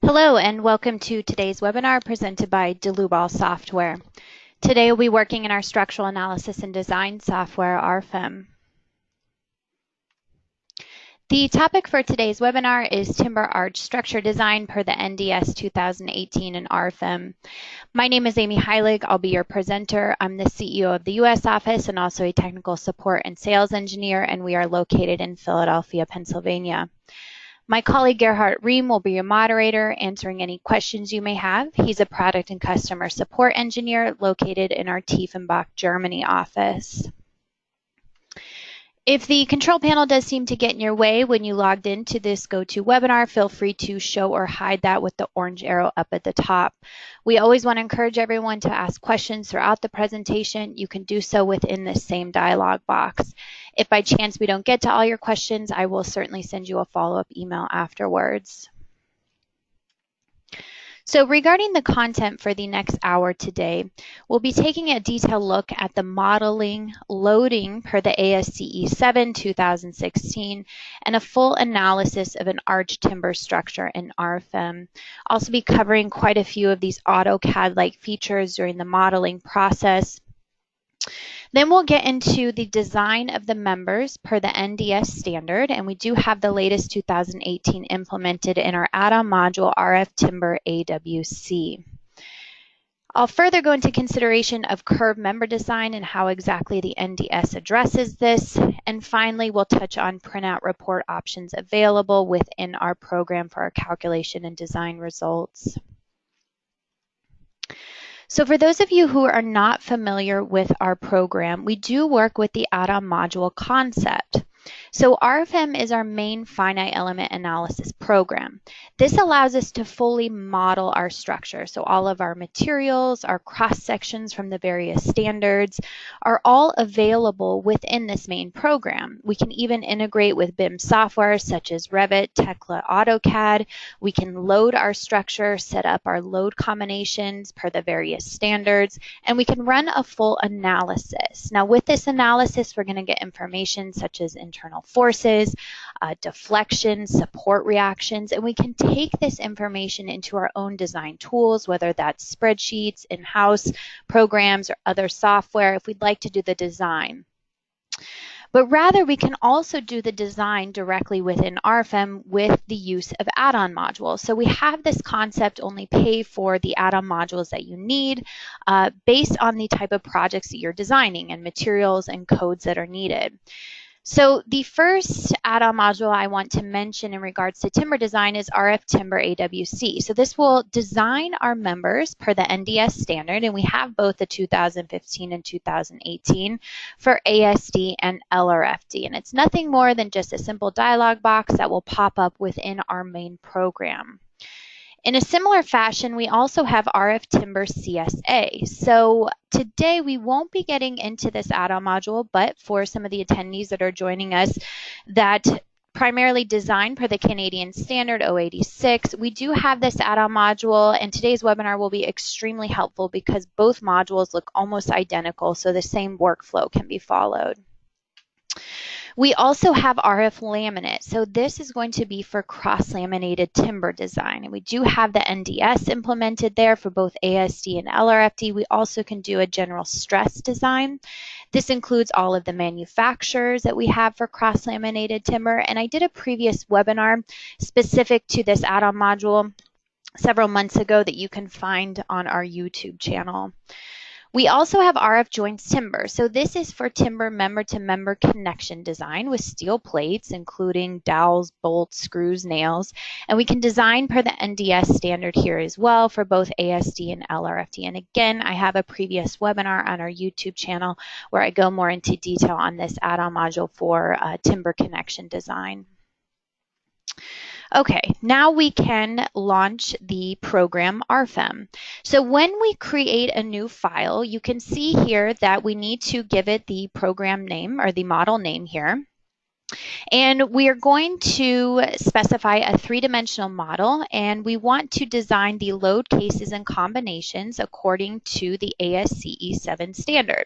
Hello and welcome to today's webinar presented by Dlubal Software. Today we'll be working in our structural analysis and design software, RFEM. The topic for today's webinar is timber arch structure design per the NDS 2018 in RFEM. My name is Amy Heilig. I'll be your presenter. I'm the CEO of the US office and also a technical support and sales engineer, and we are located in Philadelphia, Pennsylvania. My colleague Gerhard Riem will be your moderator, answering any questions you may have. He's a product and customer support engineer located in our Tiefenbach, Germany office. If the control panel does seem to get in your way when you logged into this GoToWebinar, feel free to show or hide that with the orange arrow up at the top. We always want to encourage everyone to ask questions throughout the presentation. You can do so within this same dialog box. If by chance we don't get to all your questions, I will certainly send you a follow-up email afterwards. So regarding the content for the next hour today, we'll be taking a detailed look at the modeling loading per the ASCE 7 2016 and a full analysis of an arch timber structure in RFEM. I'll also be covering quite a few of these AutoCAD-like features during the modeling process. Then we'll get into the design of the members per the NDS standard, and we do have the latest 2018 implemented in our add-on module RF Timber AWC. I'll further go into consideration of curved member design and how exactly the NDS addresses this. And finally, we'll touch on printout report options available within our program for our calculation and design results. So for those of you who are not familiar with our program, we do work with the add-on module concept. So RFEM is our main finite element analysis program. This allows us to fully model our structure. So all of our materials, our cross sections from the various standards are all available within this main program. We can even integrate with BIM software such as Revit, Tekla, AutoCAD. We can load our structure, set up our load combinations per the various standards, and we can run a full analysis. Now with this analysis, we're going to get information such as internal forces, deflections, support reactions, and we can take this information into our own design tools, whether that's spreadsheets, in-house programs, or other software if we'd like to do the design. But rather, we can also do the design directly within RFEM with the use of add-on modules. So we have this concept only pay for the add-on modules that you need based on the type of projects that you're designing and materials and codes that are needed. So the first add-on module I want to mention in regards to timber design is RF Timber AWC. So this will design our members per the NDS standard, and we have both the 2015 and 2018 for ASD and LRFD. And it's nothing more than just a simple dialog box that will pop up within our main program. In a similar fashion, we also have RF Timber CSA. So today we won't be getting into this add-on module, but for some of the attendees that are joining us that primarily design per the Canadian standard 086, we do have this add-on module, and today's webinar will be extremely helpful because both modules look almost identical, so the same workflow can be followed. We also have RF laminate. So this is going to be for cross-laminated timber design. And we do have the NDS implemented there for both ASD and LRFD. We also can do a general stress design. This includes all of the manufacturers that we have for cross-laminated timber. And I did a previous webinar specific to this add-on module several months ago that you can find on our YouTube channel. We also have RF joints timber. So this is for timber member-to-member connection design with steel plates, including dowels, bolts, screws, nails. And we can design per the NDS standard here as well for both ASD and LRFD. And again, I have a previous webinar on our YouTube channel where I go more into detail on this add-on module for timber connection design. Okay, now we can launch the program RFEM. So when we create a new file, you can see here that we need to give it the program name or the model name here. And we are going to specify a three-dimensional model, and we want to design the load cases and combinations according to the ASCE 7 standard.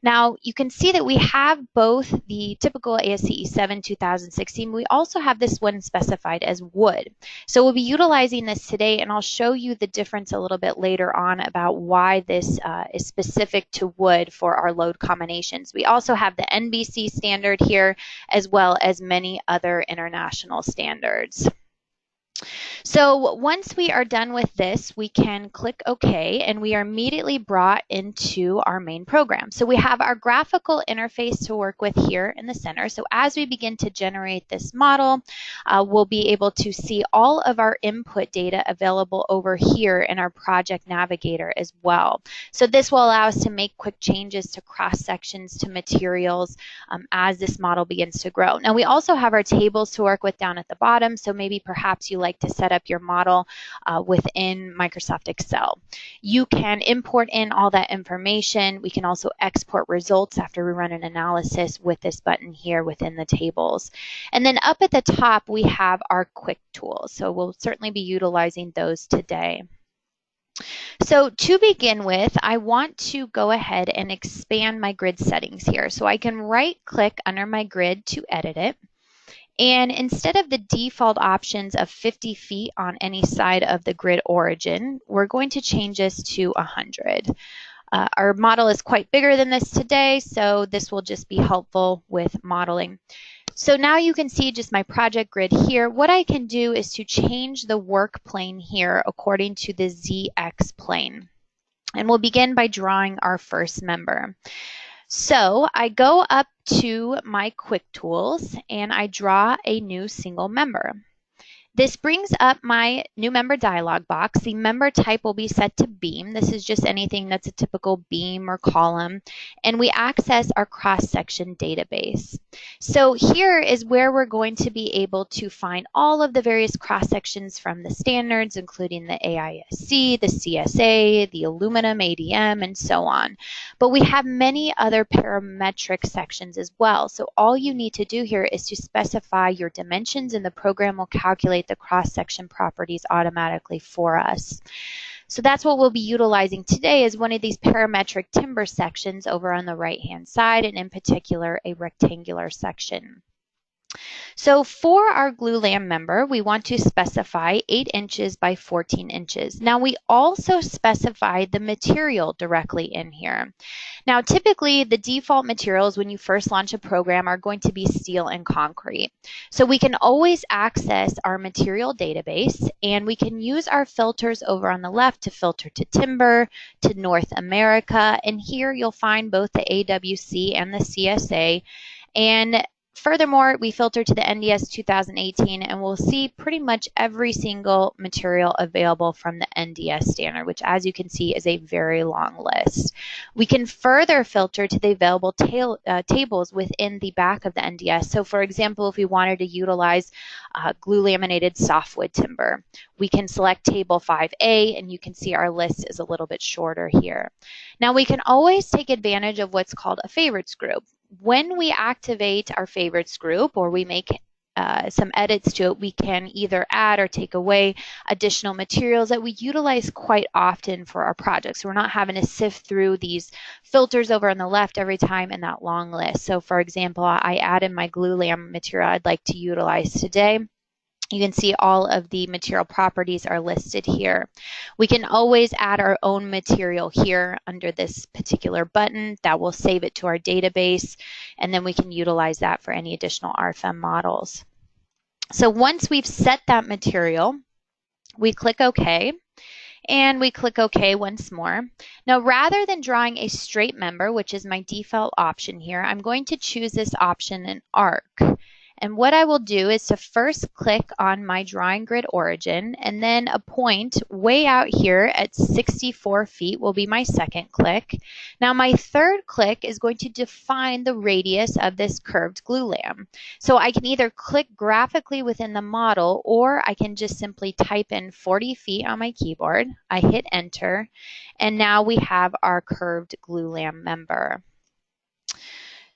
Now, you can see that we have both the typical ASCE 7 2016. We also have this one specified as wood. So we'll be utilizing this today, and I'll show you the difference a little bit later on about why this is specific to wood for our load combinations. We also have the NBC standard here, as well as many other international standards. So once we are done with this, we can click OK, and we are immediately brought into our main program. So we have our graphical interface to work with here in the center. So as we begin to generate this model, we'll be able to see all of our input data available over here in our project navigator as well. So this will allow us to make quick changes to cross sections, to materials as this model begins to grow. Now we also have our tables to work with down at the bottom. So maybe perhaps you like to set up your model within Microsoft Excel. You can import in all that information. We can also export results after we run an analysis with this button here within the tables. And then up at the top, we have our quick tools. So we'll certainly be utilizing those today. So to begin with, I want to go ahead and expand my grid settings here. So I can right-click under my grid to edit it. And instead of the default options of 50 feet on any side of the grid origin, we're going to change this to 100. Our model is quite bigger than this today, so this will just be helpful with modeling. So now you can see just my project grid here. What I can do is to change the work plane here according to the ZX plane. And we'll begin by drawing our first member. So I go up to my quick tools and I draw a new single member. This brings up my new member dialog box. The member type will be set to beam. This is just anything that's a typical beam or column. And we access our cross-section database. So here is where we're going to be able to find all of the various cross-sections from the standards, including the AISC, the CSA, the aluminum ADM, and so on. But we have many other parametric sections as well. So all you need to do here is to specify your dimensions, and the program will calculate the cross-section properties automatically for us. So that's what we'll be utilizing today, is one of these parametric timber sections over on the right-hand side, and in particular a rectangular section. So for our glulam member, we want to specify 8 inches by 14 inches. Now we also specify the material directly in here. Now typically the default materials when you first launch a program are going to be steel and concrete. So we can always access our material database, and we can use our filters over on the left to filter to timber, to North America, and here you'll find both the AWC and the CSA. And furthermore, we filter to the NDS 2018, and we'll see pretty much every single material available from the NDS standard, which, as you can see, is a very long list. We can further filter to the available tables within the back of the NDS. So, for example, if we wanted to utilize glue laminated softwood timber, we can select table 5A, and you can see our list is a little bit shorter here. Now, we can always take advantage of what's called a favorites group. When we activate our favorites group, or we make some edits to it, we can either add or take away additional materials that we utilize quite often for our projects. So we're not having to sift through these filters over on the left every time in that long list. So for example, I added my glulam material I'd like to utilize today. You can see all of the material properties are listed here. We can always add our own material here under this particular button. That will save it to our database, and then we can utilize that for any additional RFEM models. So once we've set that material, we click OK, and we click OK once more. Now, rather than drawing a straight member, which is my default option here, I'm going to choose this option in arc. And what I will do is to first click on my drawing grid origin, and then a point way out here at 64 feet will be my second click. Now my third click is going to define the radius of this curved glulam. So I can either click graphically within the model, or I can just simply type in 40 feet on my keyboard. I hit enter, and now we have our curved glulam member.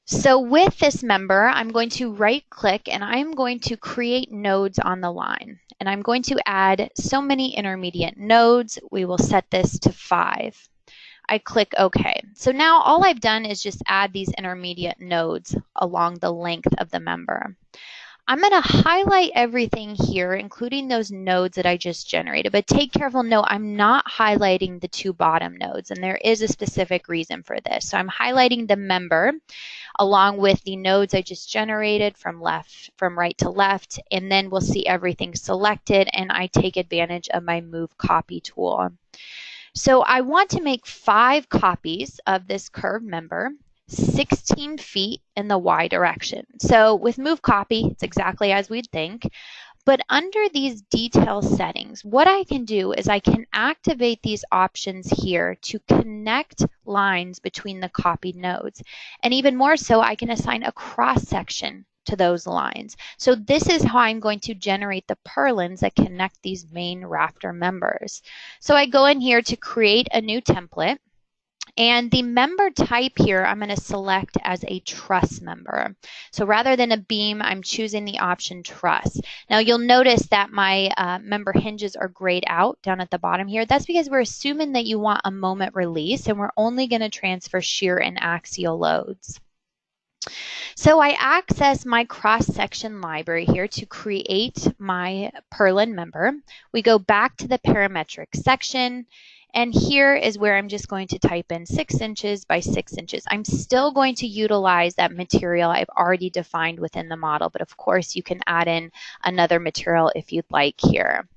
So with this member, I'm going to right click, and I'm going to create nodes on the line. And I'm going to add so many intermediate nodes. We will set this to 5. I click OK. So now all I've done is just add these intermediate nodes along the length of the member. I'm going to highlight everything here, including those nodes that I just generated, but take careful note, I'm not highlighting the two bottom nodes, and there is a specific reason for this. So I'm highlighting the member along with the nodes I just generated from right to left, and then we'll see everything selected, and I take advantage of my Move Copy tool. So I want to make 5 copies of this curved member, 16 feet in the Y direction. So with Move Copy, it's exactly as we'd think. But under these detail settings, what I can do is I can activate these options here to connect lines between the copied nodes. And even more so, I can assign a cross-section to those lines. So this is how I'm going to generate the purlins that connect these main rafter members. So I go in here to create a new template. And the member type here, I'm going to select as a truss member. So rather than a beam, I'm choosing the option truss. Now you'll notice that my member hinges are grayed out down at the bottom here. That's because we're assuming that you want a moment release, and we're only going to transfer shear and axial loads. So I access my cross-section library here to create my purlin member. We go back to the parametric section. And here is where I'm just going to type in 6 inches by 6 inches. I'm still going to utilize that material I've already defined within the model, but of course you can add in another material if you'd like here.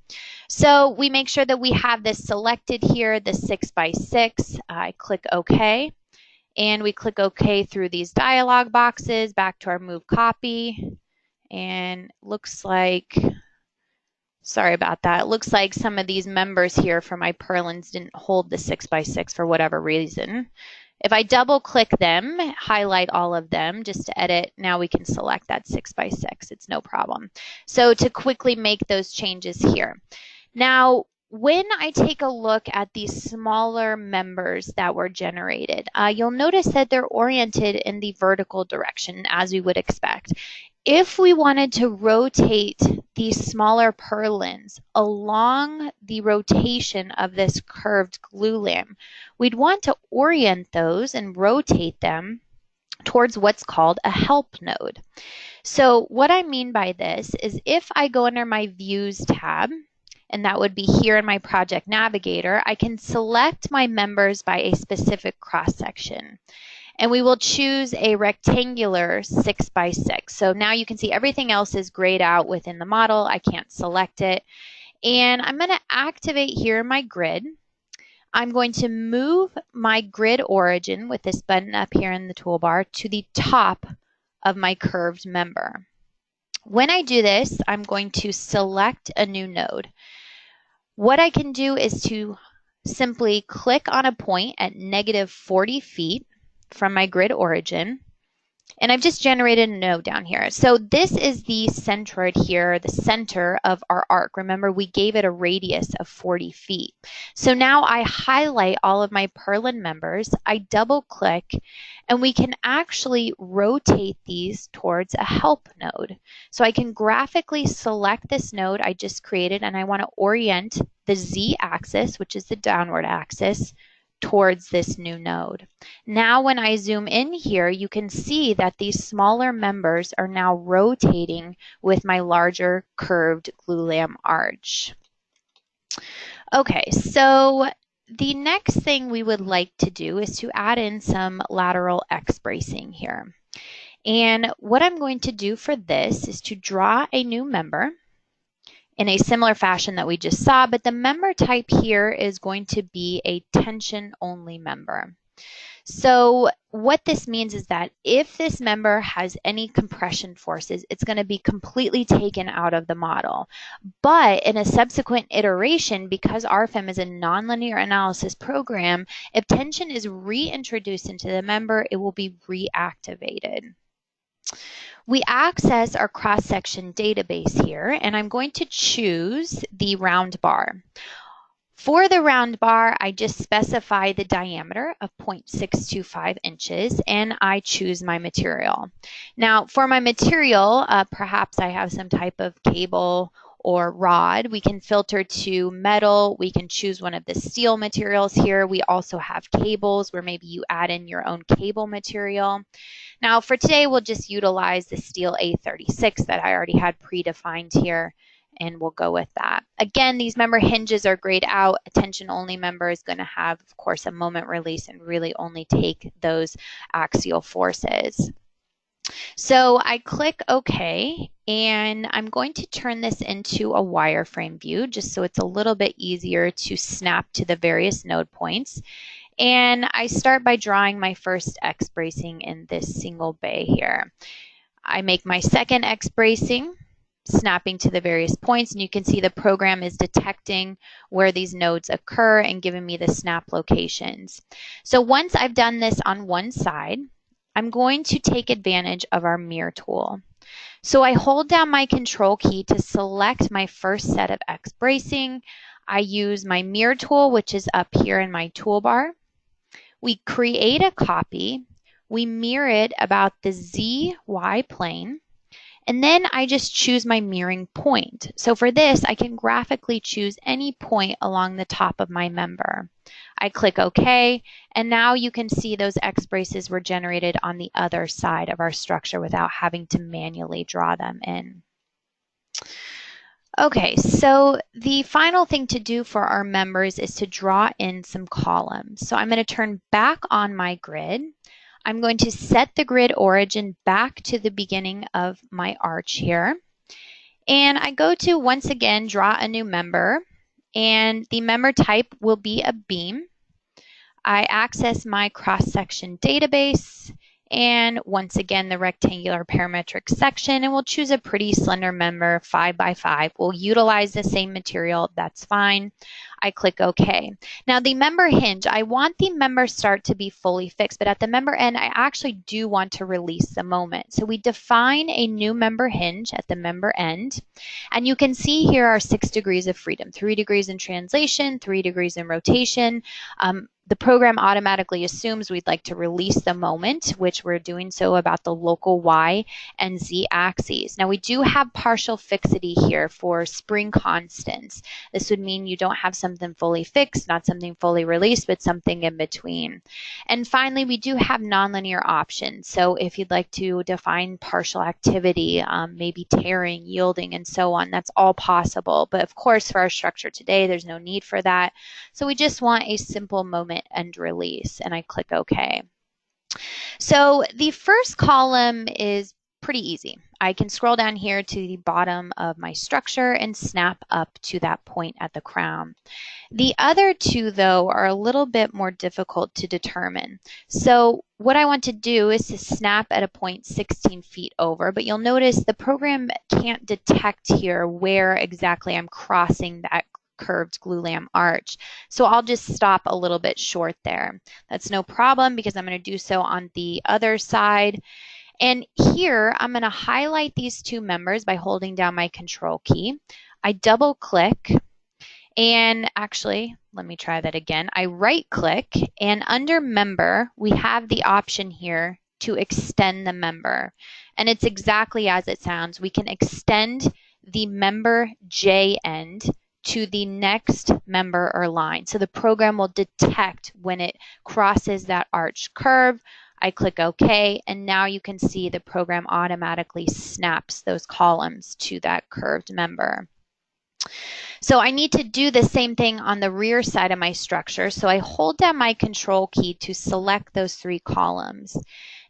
So we make sure that we have this selected here, the 6 by 6. I click OK, and we click OK through these dialog boxes, back to our Move Copy, and looks like, sorry about that. It looks like some of these members here for my purlins didn't hold the 6 by 6 for whatever reason. If I double click them, highlight all of them just to edit, now we can select that 6 by 6. It's no problem. So to quickly make those changes here. Now, when I take a look at these smaller members that were generated, you'll notice that they're oriented in the vertical direction as we would expect. If we wanted to rotate these smaller purlins along the rotation of this curved glue lamp, we'd want to orient those and rotate them towards what's called a help node. So what I mean by this is if I go under my Views tab, and that would be here in my Project Navigator, I can select my members by a specific cross-section. And we will choose a rectangular 6 by 6. So now you can see everything else is grayed out within the model. I can't select it. And I'm going to activate here my grid. I'm going to move my grid origin with this button up here in the toolbar to the top of my curved member. When I do this, I'm going to select a new node. What I can do is to simply click on a point at -40 feet from my grid origin, and I've just generated a node down here. So this is the centroid here, the center of our arc. Remember, we gave it a radius of 40 feet. So now I highlight all of my purlin members, I double click, and we can actually rotate these towards a help node. So I can graphically select this node I just created, and I want to orient the z-axis, which is the downward axis, towards this new node. Now when I zoom in here, you can see that these smaller members are now rotating with my larger curved glue lamp arch. Okay, so the next thing we would like to do is to add in some lateral X bracing here. And what I'm going to do for this is to draw a new member in a similar fashion that we just saw, but the member type here is going to be a tension-only member. So what this means is that if this member has any compression forces, it's going to be completely taken out of the model. But in a subsequent iteration, because RFEM is a nonlinear analysis program, if tension is reintroduced into the member, it will be reactivated. We access our cross-section database here, and I'm going to choose the round bar. For the round bar, I just specify the diameter of 0.625 inches, and I choose my material. Now, for my material, perhaps I have some type of cable or rod. We can filter to metal. We can choose one of the steel materials here. We also have cables where maybe you add in your own cable material. Now for today, we'll just utilize the steel A36 that I already had predefined here, and we'll go with that. Again, these member hinges are grayed out. A tension only member is going to have, of course, a moment release and really only take those axial forces. So I click OK, and I'm going to turn this into a wireframe view just so it's a little bit easier to snap to the various node points. And I start by drawing my first X bracing in this single bay here. I make my second X bracing, snapping to the various points, and you can see the program is detecting where these nodes occur and giving me the snap locations. So once I've done this on one side, I'm going to take advantage of our mirror tool. So I hold down my control key to select my first set of X bracing. I use my mirror tool, which is up here in my toolbar. We create a copy. We mirror it about the ZY plane. And then I just choose my mirroring point. So for this, I can graphically choose any point along the top of my member. I click OK, and now you can see those X braces were generated on the other side of our structure without having to manually draw them in. Okay, so the final thing to do for our members is to draw in some columns. So I'm going to turn back on my grid. I'm going to set the grid origin back to the beginning of my arch here. And I go to, once again, draw a new member. And the member type will be a beam. I access my cross-section database. And once again, the rectangular parametric section, and we'll choose a pretty slender member, 5 by 5. We'll utilize the same material, that's fine. I click OK. Now the member hinge, I want the member start to be fully fixed, but at the member end, I actually do want to release the moment. So we define a new member hinge at the member end, and you can see here our 6 degrees of freedom, 3 degrees in translation, 3 degrees in rotation. The program automatically assumes we'd like to release the moment, which we're doing so about the local Y and Z axes. Now we do have partial fixity here for spring constants. This would mean you don't have something fully fixed, not something fully released, but something in between. And finally, we do have nonlinear options. So if you'd like to define partial activity, maybe tearing, yielding, and so on, that's all possible. But of course, for our structure today, there's no need for that. So we just want a simple moment and release, and I click OK. So the first column is pretty easy. I can scroll down here to the bottom of my structure and snap up to that point at the crown. The other two, though, are a little bit more difficult to determine. So what I want to do is to snap at a point 16 feet over, but you'll notice the program can't detect here where exactly I'm crossing that curved glue lam arch. So I'll just stop a little bit short there. That's no problem because I'm going to do so on the other side. And here I'm going to highlight these two members by holding down my control key. I double click, and actually, let me try that again. I right click, and under member, we have the option here to extend the member. And it's exactly as it sounds. We can extend the member J end to the next member or line. So the program will detect when it crosses that arch curve. I click OK, and now you can see the program automatically snaps those columns to that curved member. So I need to do the same thing on the rear side of my structure. So I hold down my control key to select those 3 columns.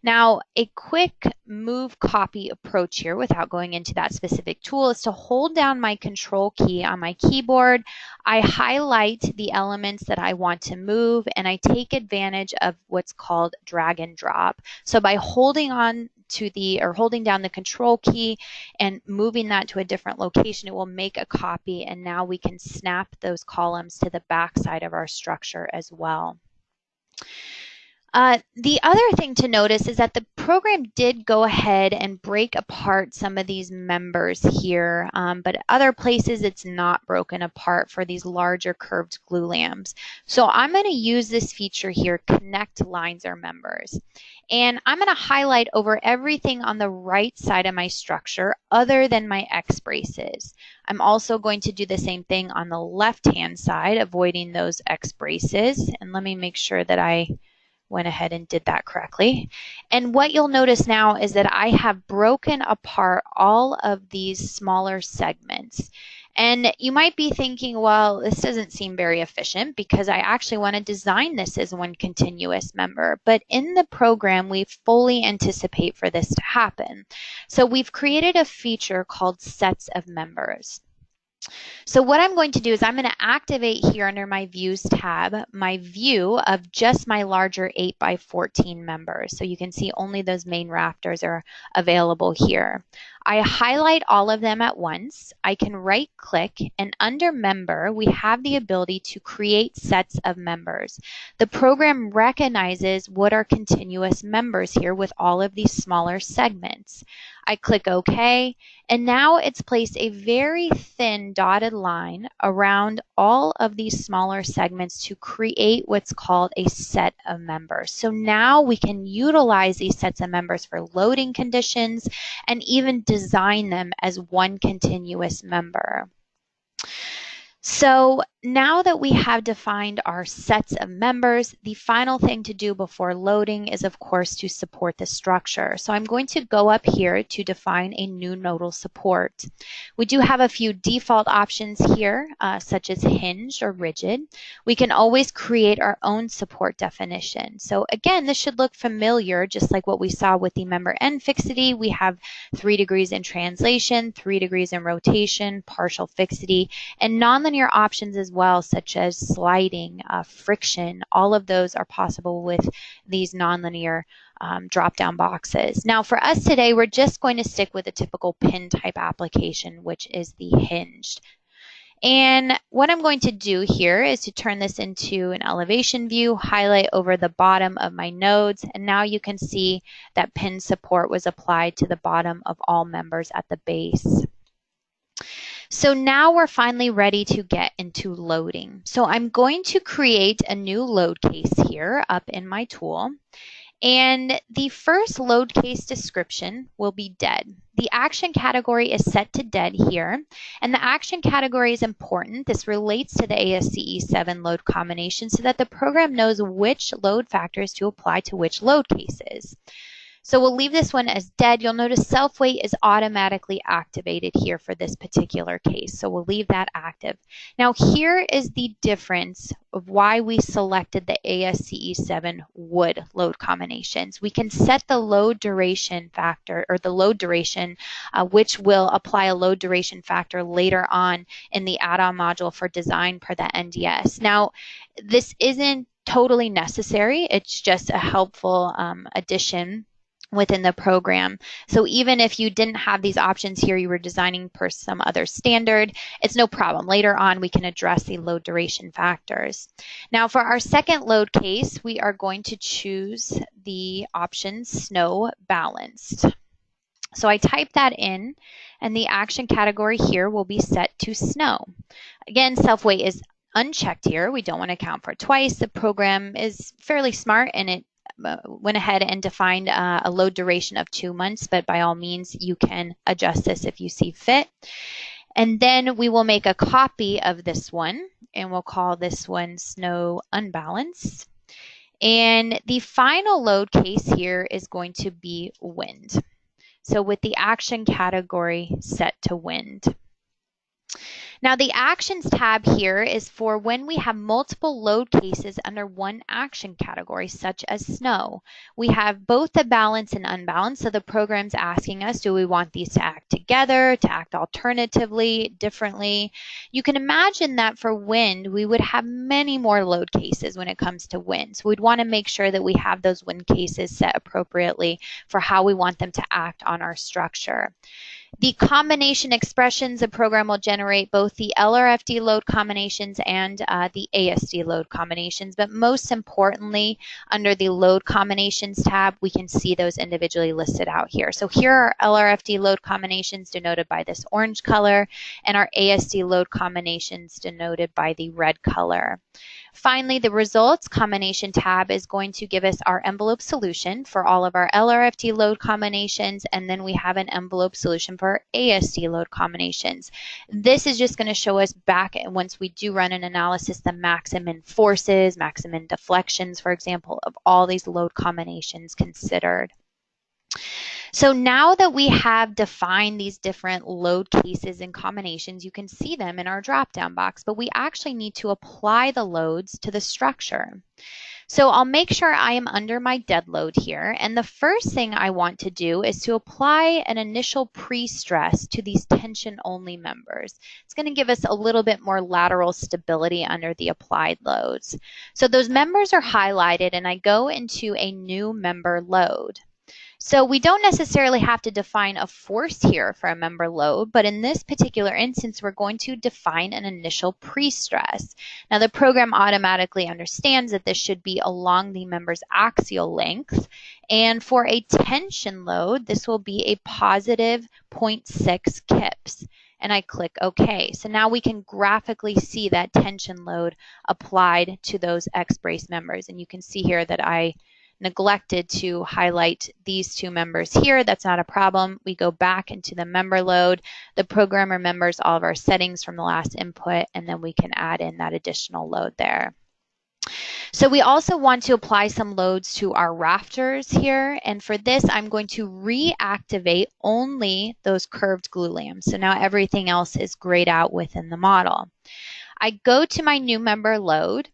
Now, a quick move copy approach here without going into that specific tool is to hold down my control key on my keyboard. I highlight the elements that I want to move, and I take advantage of what's called drag and drop. So by holding on to holding down the control key and moving that to a different location, it will make a copy, and now we can snap those columns to the back side of our structure as well. The other thing to notice is that the program did go ahead and break apart some of these members here, but other places it's not broken apart for these larger curved glue lambs. So I'm going to use this feature here, connect lines or members. And I'm going to highlight over everything on the right side of my structure other than my X braces. I'm also going to do the same thing on the left-hand side, avoiding those X braces. And let me make sure that I went ahead and did that correctly. And what you'll notice now is that I have broken apart all of these smaller segments. And you might be thinking, well, this doesn't seem very efficient because I actually want to design this as one continuous member. But in the program, we fully anticipate for this to happen. So we've created a feature called sets of members. So what I'm going to do is I'm going to activate here under my Views tab, my view of just my larger 8x14 members. So you can see only those main rafters are available here. I highlight all of them at once. I can right click, and under member, we have the ability to create sets of members. The program recognizes what are continuous members here with all of these smaller segments. I click OK, and now it's placed a very thin dotted line around all of these smaller segments to create what's called a set of members. So now we can utilize these sets of members for loading conditions and even design them as one continuous member. So now that we have defined our sets of members, the final thing to do before loading is, of course, to support the structure. So I'm going to go up here to define a new nodal support. We do have a few default options here, such as hinged or rigid. We can always create our own support definition. So again, this should look familiar, just like what we saw with the member end fixity. We have 3 degrees in translation, 3 degrees in rotation, partial fixity, and nonlinear options as well, such as sliding, friction. All of those are possible with these nonlinear drop-down boxes. Now for us today, we're just going to stick with a typical pin type application, which is the hinged. And what I'm going to do here is to turn this into an elevation view, highlight over the bottom of my nodes, and now you can see that pin support was applied to the bottom of all members at the base. So now we're finally ready to get into loading. So I'm going to create a new load case here up in my tool. And the first load case description will be dead. The action category is set to dead here. And the action category is important. This relates to the ASCE 7 load combination so that the program knows which load factors to apply to which load cases. So we'll leave this one as dead. You'll notice self-weight is automatically activated here for this particular case. So we'll leave that active. Now here is the difference of why we selected the ASCE 7 wood load combinations. We can set the load duration factor, or the load duration, which will apply a load duration factor later on in the add-on module for design per the NDS. Now this isn't totally necessary. It's just a helpful addition within the program. So even if you didn't have these options here, you were designing per some other standard, it's no problem. Later on, we can address the load duration factors. Now for our second load case, we are going to choose the option snow balanced. So I type that in, and the action category here will be set to snow. Again, self-weight is unchecked here. We don't want to account for it twice. The program is fairly smart, and it went ahead and defined a load duration of 2 months, but by all means you can adjust this if you see fit. And then we will make a copy of this one, and we'll call this one snow unbalanced. And the final load case here is going to be wind. So with the action category set to wind. Now the Actions tab here is for when we have multiple load cases under one action category, such as snow. We have both the balanced and unbalanced, so the program's asking us, do we want these to act together, to act alternatively, differently? You can imagine that for wind, we would have many more load cases when it comes to wind. So we'd want to make sure that we have those wind cases set appropriately for how we want them to act on our structure. The combination expressions, the program will generate both the LRFD load combinations and the ASD load combinations, but most importantly, under the load combinations tab, we can see those individually listed out here. So here are LRFD load combinations denoted by this orange color, and our ASD load combinations denoted by the red color. Finally, the results combination tab is going to give us our envelope solution for all of our LRFD load combinations, and then we have an envelope solution for our ASD load combinations. This is just going to show us back, once we do run an analysis, the maximum forces, maximum deflections, for example, of all these load combinations considered. So now that we have defined these different load cases and combinations, you can see them in our drop-down box, but we actually need to apply the loads to the structure. So I'll make sure I am under my dead load here, and the first thing I want to do is to apply an initial pre-stress to these tension-only members. It's going to give us a little bit more lateral stability under the applied loads. So those members are highlighted, and I go into a new member load. So we don't necessarily have to define a force here for a member load, but in this particular instance, we're going to define an initial pre-stress. Now the program automatically understands that this should be along the member's axial length, and for a tension load, this will be a positive 0.6 kips. And I click OK. So now we can graphically see that tension load applied to those X-brace members, and you can see here that I neglected to highlight these two members here. That's not a problem. We go back into the member load. The program remembers all of our settings from the last input, and then we can add in that additional load there. So we also want to apply some loads to our rafters here, and for this I'm going to reactivate only those curved glue lambs. So now everything else is grayed out within the model. I go to my new member load,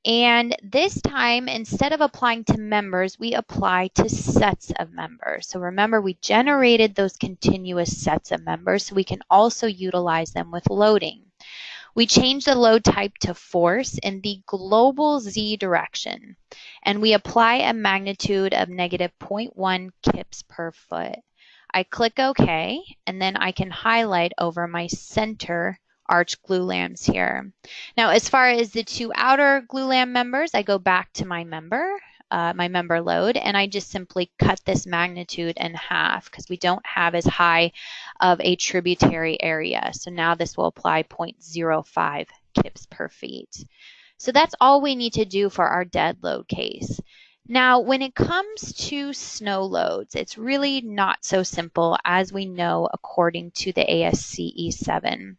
and this time, instead of applying to members, we apply to sets of members. So remember, we generated those continuous sets of members, so we can also utilize them with loading. We change the load type to force in the global Z direction, and we apply a magnitude of negative 0.1 kips per foot. I click OK, and then I can highlight over my center arch glue lambs here. Now, as far as the two outer glue lamb members, I go back to my member load, and I just simply cut this magnitude in half because we don't have as high of a tributary area. So now this will apply 0.05 kips per feet. So that's all we need to do for our dead load case. Now, when it comes to snow loads, it's really not so simple, as we know according to the ASCE 7.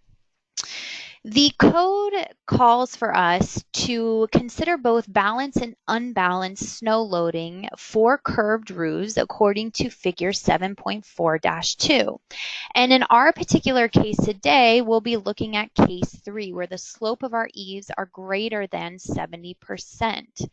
The code calls for us to consider both balanced and unbalanced snow loading for curved roofs according to figure 7.4-2. And in our particular case today, we'll be looking at case 3, where the slope of our eaves are greater than 70%.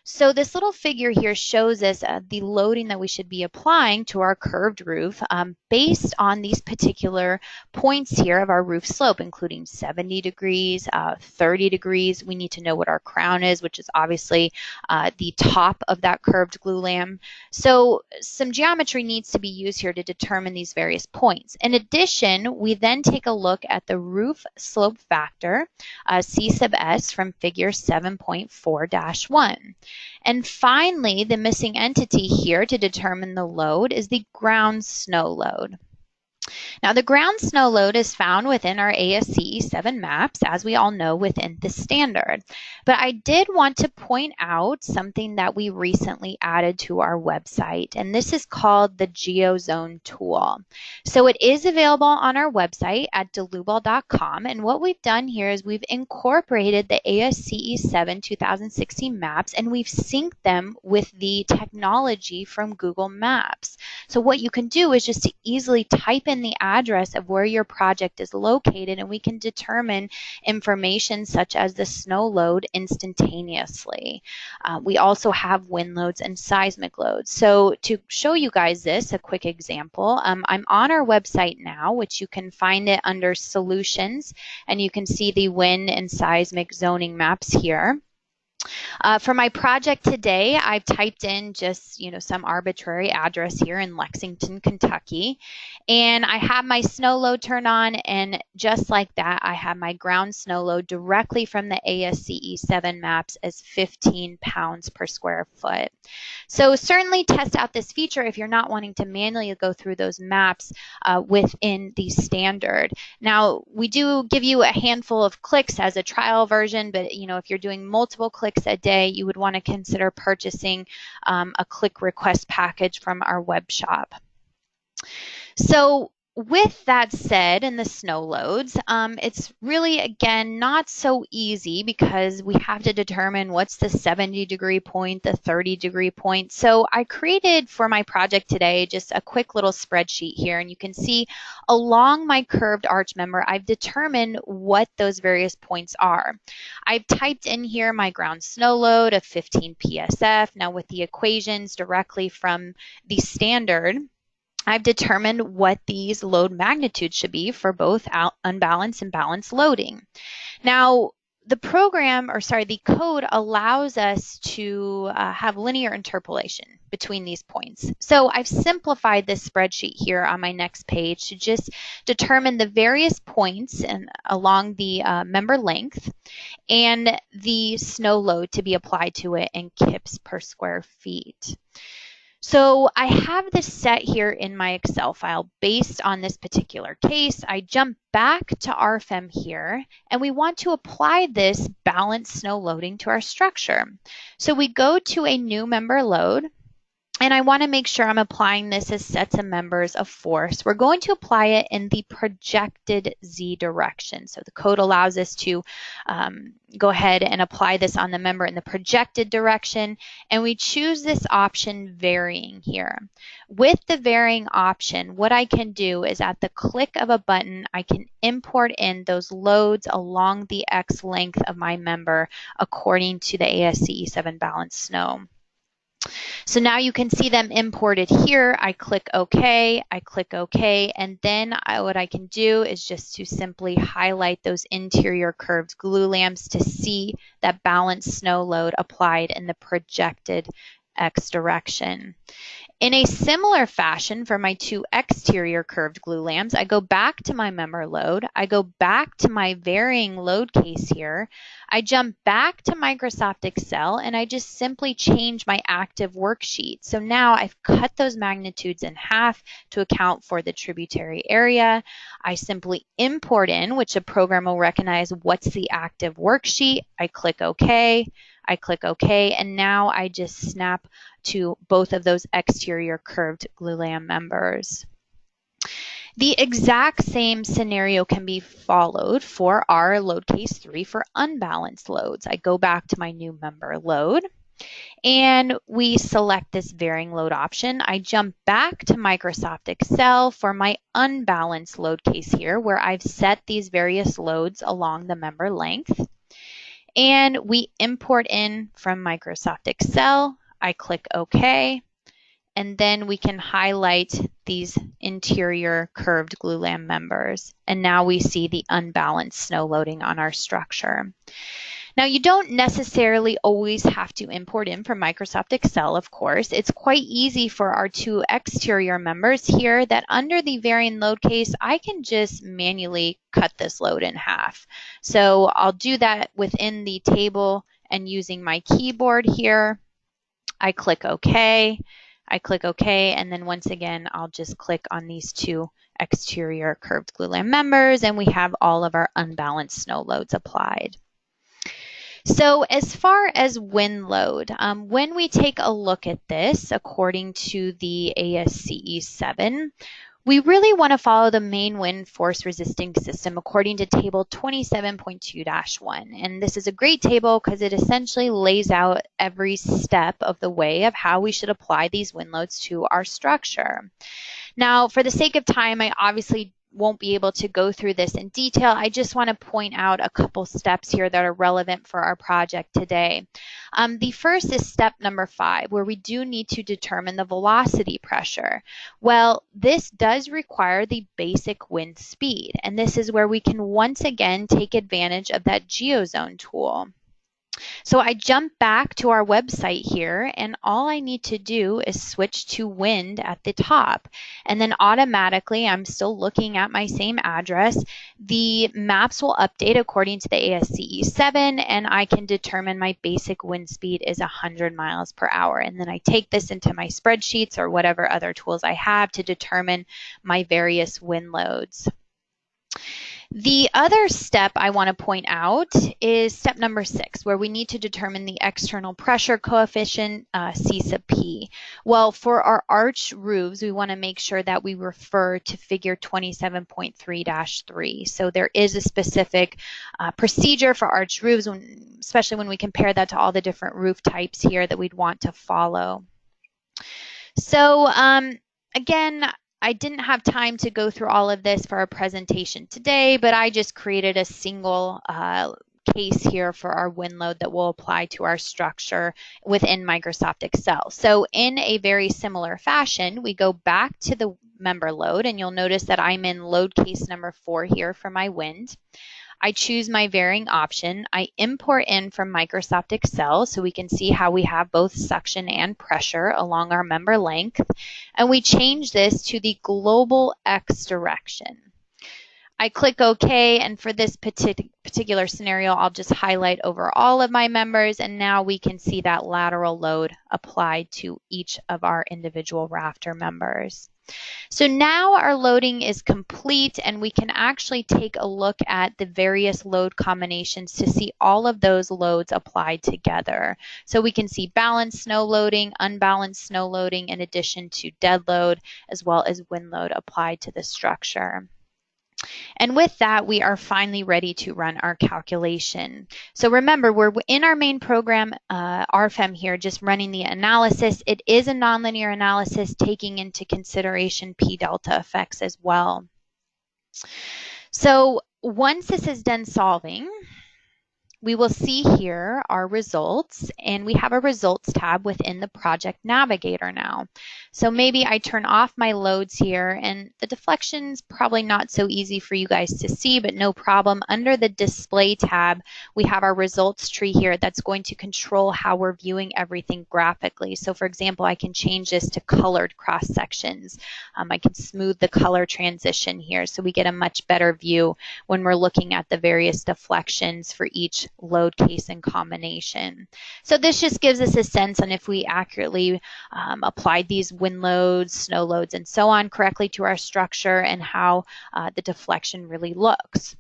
So this little figure here shows us the loading that we should be applying to our curved roof based on these particular points here of our roof slope, including 70 degrees, 30 degrees. We need to know what our crown is, which is obviously the top of that curved glue lamb. So some geometry needs to be used here to determine these various points. In addition, we then take a look at the roof slope factor, C sub S, from figure 7.4-1. And finally, the missing entity here to determine the load is the ground snow load. Now, the ground snow load is found within our ASCE 7 maps, as we all know, within the standard. But I did want to point out something that we recently added to our website, and this is called the GeoZone tool. So it is available on our website at Dlubal.com, and what we've done here is we've incorporated the ASCE 7 2016 maps, and we've synced them with the technology from Google Maps. So what you can do is just to easily type in the address of where your project is located, and we can determine information such as the snow load instantaneously. We also have wind loads and seismic loads. So to show you guys this, a quick example, I'm on our website now, which you can find it under Solutions, and you can see the wind and seismic zoning maps here. For my project today, I've typed in just, some arbitrary address here in Lexington, Kentucky, and I have my snow load turned on, and just like that, I have my ground snow load directly from the ASCE 7 maps as 15 pounds per square foot. So certainly test out this feature if you're not wanting to manually go through those maps within the standard. Now, we do give you a handful of clicks as a trial version, but if you're doing multiple clicks a day, you would want to consider purchasing a click request package from our web shop. So with that said, in the snow loads, it's really, again, not so easy because we have to determine what's the 70-degree point, the 30-degree point. So I created for my project today just a quick little spreadsheet here, and you can see along my curved arch member, I've determined what those various points are. I've typed in here my ground snow load of 15 PSF. Now with the equations directly from the standard, I've determined what these load magnitudes should be for both unbalanced and balanced loading. Now, the code allows us to have linear interpolation between these points. So I've simplified this spreadsheet here on my next page to just determine the various points along the member length and the snow load to be applied to it in kips per square feet. So I have this set here in my Excel file based on this particular case. I jump back to RFEM here, and we want to apply this balanced snow loading to our structure. So we go to a new member load, and I want to make sure I'm applying this as sets of members of force. We're going to apply it in the projected Z direction. So the code allows us to go ahead and apply this on the member in the projected direction, and we choose this option varying here. With the varying option, what I can do is at the click of a button, I can import in those loads along the X length of my member according to the ASCE 7 balanced snow. So now you can see them imported here. I click OK, and then what I can do is just to simply highlight those interior curved glue lamps to see that balanced snow load applied in the projected X direction. In a similar fashion for my two exterior curved glue lamps, I go back to my member load, I go back to my varying load case here, I jump back to Microsoft Excel, and I just simply change my active worksheet. So now I've cut those magnitudes in half to account for the tributary area. I simply import in, which a program will recognize what's the active worksheet. I click OK, and now I just snap to both of those exterior curved glue lamp members. The exact same scenario can be followed for our load case 3 for unbalanced loads. I go back to my new member load, and we select this varying load option. I jump back to Microsoft Excel for my unbalanced load case here, where I've set these various loads along the member length. And we import in from Microsoft Excel. I click OK, and then we can highlight these interior curved glue lamp members. And now we see the unbalanced snow loading on our structure. Now, you don't necessarily always have to import in from Microsoft Excel, of course. It's quite easy for our two exterior members here that under the varying load case, I can just manually cut this load in half. So I'll do that within the table and using my keyboard here. I click OK, and then once again, I'll just click on these two exterior curved glue lamp members, and we have all of our unbalanced snow loads applied. So as far as wind load, when we take a look at this, according to the ASCE 7, we really want to follow the main wind force resisting system according to table 27.2-1. And this is a great table because it essentially lays out every step of the way of how we should apply these wind loads to our structure. Now, for the sake of time, I obviously won't be able to go through this in detail. I just want to point out a couple steps here that are relevant for our project today. The first is step number 5, where we do need to determine the velocity pressure. Well, this does require the basic wind speed, and this is where we can once again take advantage of that geozone tool. So I jump back to our website here, and all I need to do is switch to wind at the top. And then automatically, I'm still looking at my same address, the maps will update according to the ASCE 7, and I can determine my basic wind speed is 100 miles per hour. And then I take this into my spreadsheets or whatever other tools I have to determine my various wind loads. The other step I want to point out is step number 6, where we need to determine the external pressure coefficient, C sub P. Well, for our arch roofs, we want to make sure that we refer to figure 27.3-3. So there is a specific procedure for arch roofs, especially when we compare that to all the different roof types here that we'd want to follow. So again, I didn't have time to go through all of this for our presentation today, but I just created a single case here for our wind load that will apply to our structure within Microsoft Excel. So in a very similar fashion, we go back to the member load, and you'll notice that I'm in load case number 4 here for my wind. I choose my varying option. I import in from Microsoft Excel so we can see how we have both suction and pressure along our member length. And we change this to the global X direction. I click OK, and for this particular scenario, I'll just highlight over all of my members, and now we can see that lateral load applied to each of our individual rafter members. So now our loading is complete, and we can actually take a look at the various load combinations to see all of those loads applied together. So we can see balanced snow loading, unbalanced snow loading, in addition to dead load, as well as wind load applied to the structure. And with that, we are finally ready to run our calculation. So remember, we're in our main program, RFEM here, just running the analysis. It is a nonlinear analysis taking into consideration P delta effects as well. So once this is done solving, we will see here our results, and we have a results tab within the project navigator now. So maybe I turn off my loads here, and the deflection's probably not so easy for you guys to see, but no problem. Under the display tab, we have our results tree here that's going to control how we're viewing everything graphically. So for example, I can change this to colored cross sections. I can smooth the color transition here so we get a much better view when we're looking at the various deflections for each load case and combination. So this just gives us a sense on if we accurately applied these wind loads, snow loads, and so on correctly to our structure, and how the deflection really looks.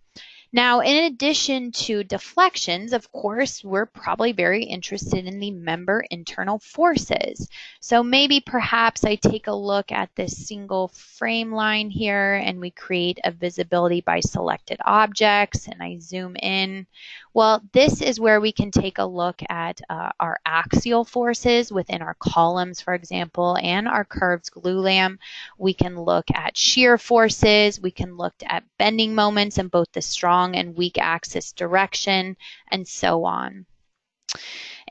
Now, in addition to deflections, of course, we're probably very interested in the member internal forces. So maybe perhaps I take a look at this single frame line here, and we create a visibility by selected objects, and I zoom in. Well, this is where we can take a look at our axial forces within our columns, for example, and our curved glulam. We can look at shear forces. We can look at bending moments in both the strong and weak axis direction, and so on.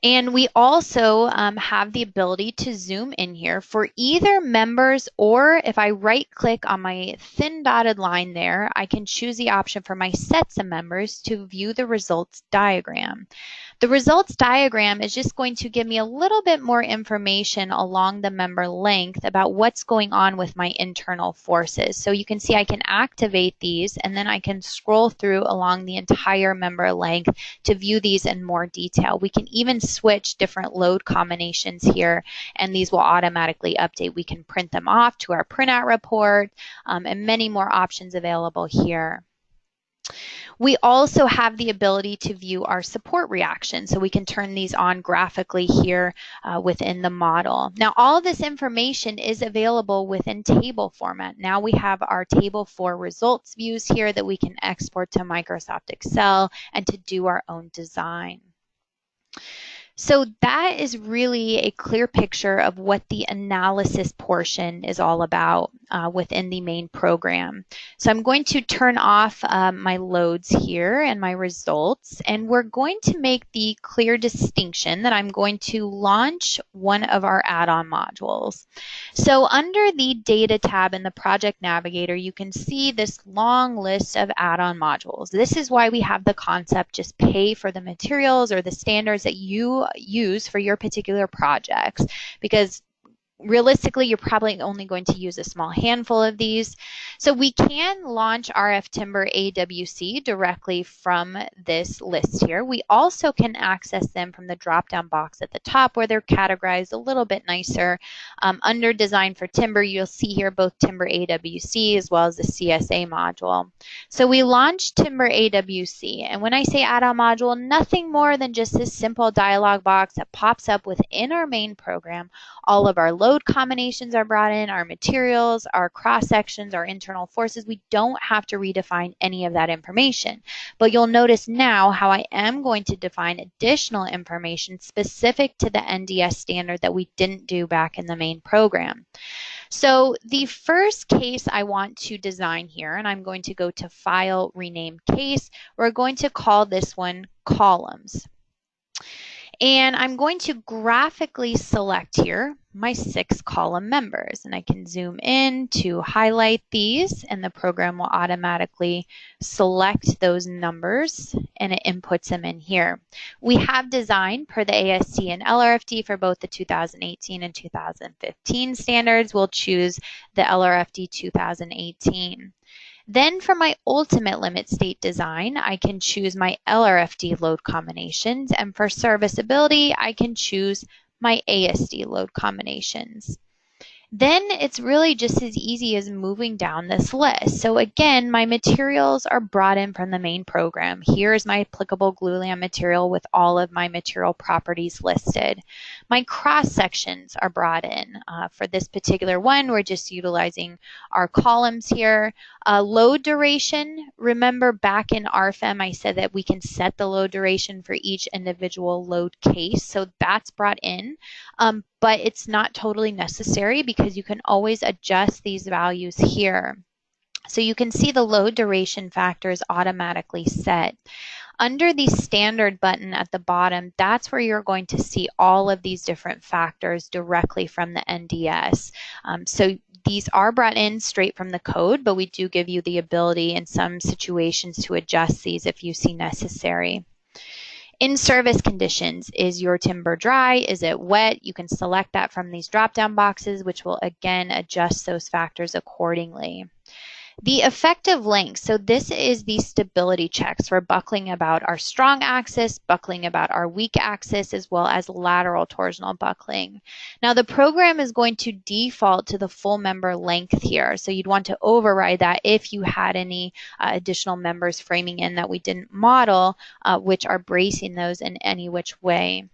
And we also have the ability to zoom in here for either members, or if I right click on my thin dotted line there, I can choose the option for my sets of members to view the results diagram. The results diagram is just going to give me a little bit more information along the member length about what's going on with my internal forces. So you can see I can activate these, and then I can scroll through along the entire member length to view these in more detail. We can even switch different load combinations here, and these will automatically update. We can print them off to our printout report, and many more options available here. We also have the ability to view our support reactions, so we can turn these on graphically here within the model. Now, all of this information is available within table format. Now we have our table 4 results views here that we can export to Microsoft Excel and to do our own design. So that is really a clear picture of what the analysis portion is all about within the main program. So I'm going to turn off my loads here and my results, and we're going to make the clear distinction that I'm going to launch one of our add-on modules. So under the Data tab in the Project Navigator, you can see this long list of add-on modules. This is why we have the concept just pay for the materials or the standards that you use for your particular projects, because realistically, you're probably only going to use a small handful of these. So we can launch RF Timber AWC directly from this list here. We also can access them from the drop-down box at the top where they're categorized a little bit nicer. Under Design for Timber, you'll see here both Timber AWC as well as the CSA module. So we launched Timber AWC, and when I say add-on module, nothing more than just this simple dialog box that pops up within our main program. All of our load combinations are brought in, our materials, our cross sections, our internal forces. We don't have to redefine any of that information. But you'll notice now how I am going to define additional information specific to the NDS standard that we didn't do back in the main program. So the first case I want to design here, and I'm going to go to File, Rename Case, we're going to call this one Columns. And I'm going to graphically select here my 6 column members, and I can zoom in to highlight these, and the program will automatically select those numbers and it inputs them in here. We have designed per the ASCE and LRFD for both the 2018 and 2015 standards. We'll choose the LRFD 2018. Then for my ultimate limit state design, I can choose my LRFD load combinations, and for serviceability, I can choose my ASD load combinations. Then it's really just as easy as moving down this list. So again, my materials are brought in from the main program. Here is my applicable glulam material with all of my material properties listed. My cross sections are brought in. For this particular one, we're just utilizing our columns here. Load duration, remember back in RFEM, I said that we can set the load duration for each individual load case. So that's brought in. But it's not totally necessary because you can always adjust these values here. So you can see the load duration factor is automatically set. Under the standard button at the bottom, that's where you're going to see all of these different factors directly from the NDS. So these are brought in straight from the code, but we do give you the ability in some situations to adjust these if you see necessary. In-service conditions, is your timber dry? Is it wet? You can select that from these drop-down boxes, which will again adjust those factors accordingly. The effective length, so this is the stability checks for buckling about our strong axis, buckling about our weak axis, as well as lateral torsional buckling. Now the program is going to default to the full member length here, so you'd want to override that if you had any additional members framing in that we didn't model, which are bracing those in any which way.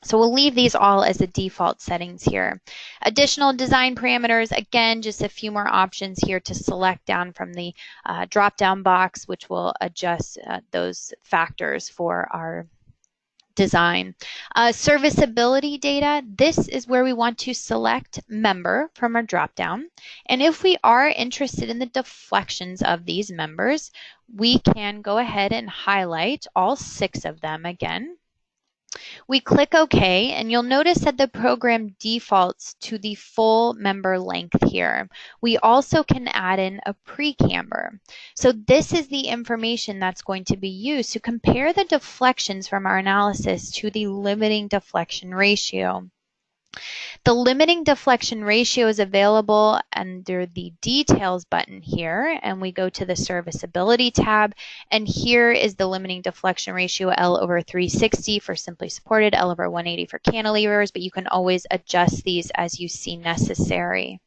So we'll leave these all as the default settings here. Additional design parameters, again, just a few more options here to select down from the drop-down box, which will adjust those factors for our design. Serviceability data, this is where we want to select member from our drop-down. And if we are interested in the deflections of these members, we can go ahead and highlight all 6 of them again. We click OK, and you'll notice that the program defaults to the full member length here. We also can add in a pre-camber. So this is the information that's going to be used to compare the deflections from our analysis to the limiting deflection ratio. The limiting deflection ratio is available under the Details button here, and we go to the Serviceability tab, and here is the limiting deflection ratio L/360 for simply supported, L/180 for cantilevers, but you can always adjust these as you see necessary.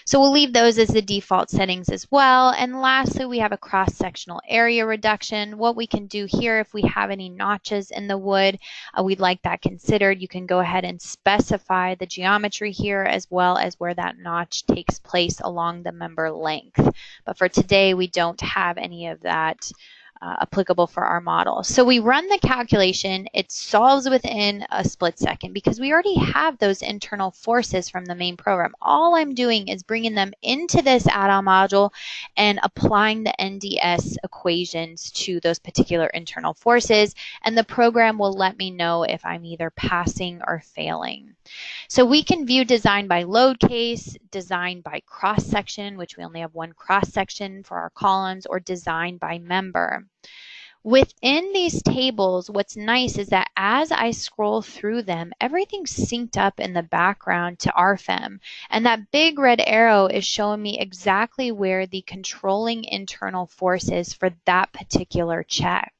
So we'll leave those as the default settings as well. And lastly, we have a cross-sectional area reduction. What we can do here, if we have any notches in the wood, we'd like that considered. You can go ahead and specify the geometry here as well as where that notch takes place along the member length. But for today, we don't have any of that applicable for our model. So we run the calculation, it solves within a split second because we already have those internal forces from the main program. All I'm doing is bringing them into this add-on module and applying the NDS equations to those particular internal forces, and the program will let me know if I'm either passing or failing. So we can view design by load case, design by cross-section, which we only have one cross-section for our columns, or design by member. Within these tables, what's nice is that as I scroll through them, everything's synced up in the background to RFEM. And that big red arrow is showing me exactly where the controlling internal force is for that particular check.